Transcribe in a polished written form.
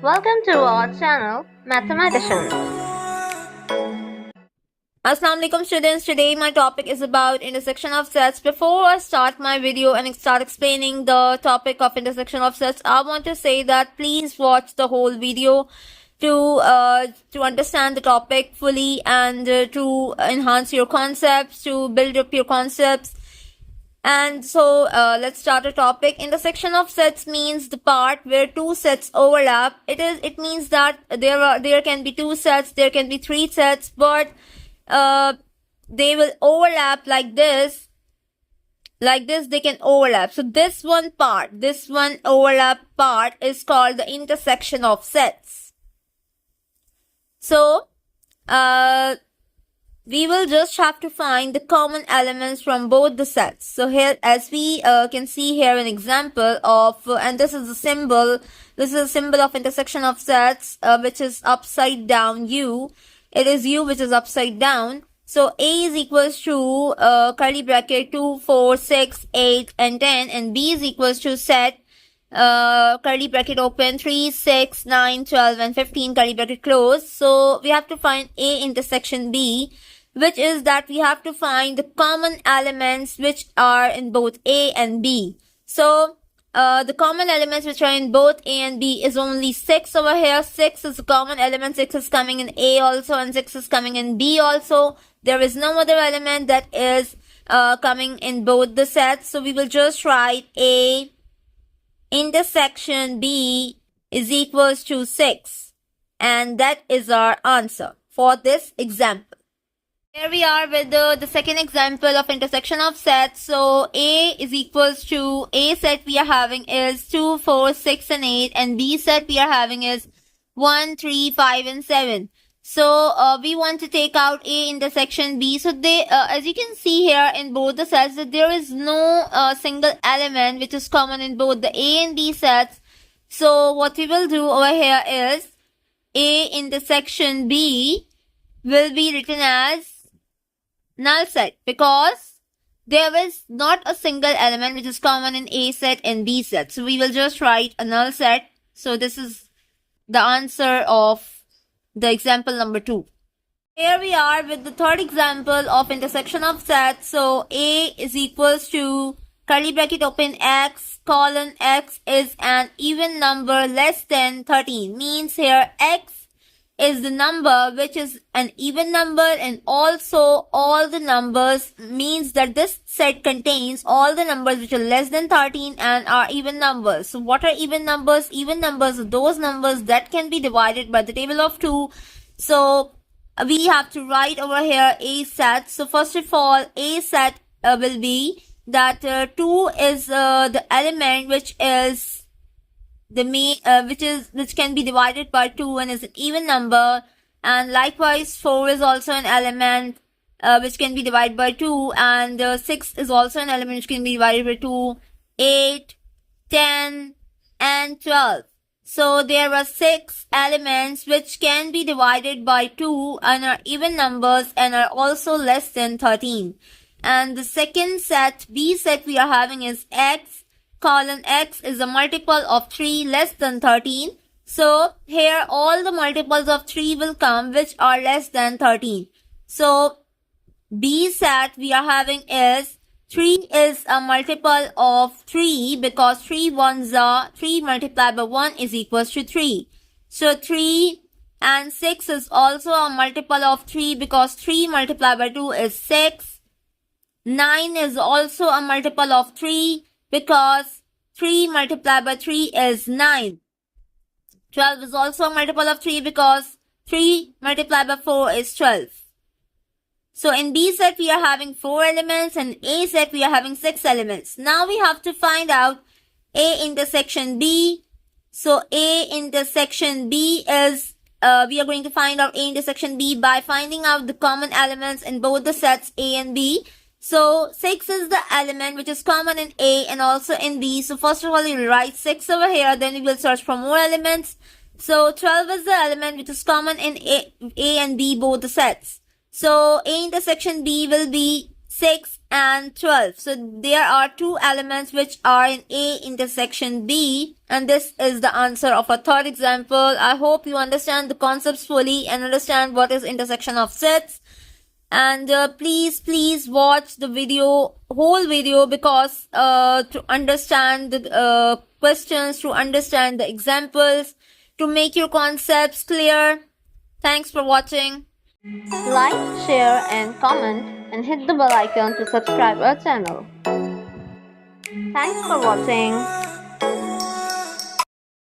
Welcome to our channel, Mathematicians. Assalamu alaikum students. Today my topic is about intersection of sets. Before I start my video and start explaining the topic of intersection of sets, I want to say that please watch the whole video to understand the topic fully and to enhance your concepts, to build up your concepts. And so let's start a topic. Intersection of sets means the part where two sets overlap. It means that there can be two sets, there can be three sets, but they will overlap like this. Like this, they can overlap. So this one overlap part is called the intersection of sets. So we will just have to find the common elements from both the sets. So here, as we can see here, an example of, and this is a symbol. This is a symbol of intersection of sets, which is upside down U. It is U which is upside down. So A is equals to curly bracket 2, 4, 6, 8, and 10, and B is equals to set curly bracket open 3, 6, 9, 12, and 15 curly bracket close. So we have to find A intersection B, which is that we have to find the common elements which are in both A and B. So the common elements which are in both A and B is only 6 over here. 6 is a common element. 6 is coming in A also, and 6 is coming in B also. There is no other element that is coming in both the sets. So we will just write A intersection B is equals to 6. And that is our answer for this example. Here we are with the second example of intersection of sets. So A is equals to, A set we are having is 2, 4, 6, and 8, and B set we are having is 1, 3, 5, and 7. So we want to take out A intersection B. So they, as you can see here in both the sets, that there is no single element which is common in both the A and B sets. So what we will do over here is A intersection B will be written as null set, because there is not a single element which is common in A set and B set. So we will just write a null set. So this is the answer of the example number 2. Here we are with the third example of intersection of sets. So A is equals to curly bracket open X colon X is an even number less than 13. Means here X is the number which is an even number, and also all the numbers, means that this set contains all the numbers which are less than 13 and are even numbers. So what are even numbers? Even numbers are those numbers that can be divided by the table of 2. So we have to write over here A set. So first of all, A set will be that 2 is the element which is which can be divided by 2 and is an even number, and likewise 4 is also an element which can be divided by 2, and 6 is also an element which can be divided by 2, 8, 10, and 12. So there are 6 elements which can be divided by 2 and are even numbers and are also less than 13. And the second set, B set, we are having is X colon X is a multiple of 3 less than 13. So here all the multiples of 3 will come which are less than 13. So B set we are having is 3 is a multiple of 3, because 3 ones are 3 multiplied by 1 is equals to 3. So 3, and 6 is also a multiple of 3, because 3 multiplied by 2 is 6. 9 is also a multiple of 3, because 3 multiplied by 3 is 9. 12 is also a multiple of 3, because 3 multiplied by 4 is 12. So in B set we are having 4 elements, and A set we are having 6 elements. Now we have to find out A intersection B. So A intersection B is, we are going to find out A intersection B by finding out the common elements in both the sets A and B. So 6 is the element which is common in A and also in B. So first of all, we will write 6 over here, then we will search for more elements. So 12 is the element which is common in A and B, both the sets. So A intersection B will be 6 and 12. So there are two elements which are in A intersection B, and this is the answer of our third example. I hope you understand the concepts fully and understand what is intersection of sets. And please watch the whole video, because to understand the questions, to understand the examples, to make your concepts clear. Thanks for watching. Like, share and comment, and hit the bell icon to subscribe our channel. Thanks for watching.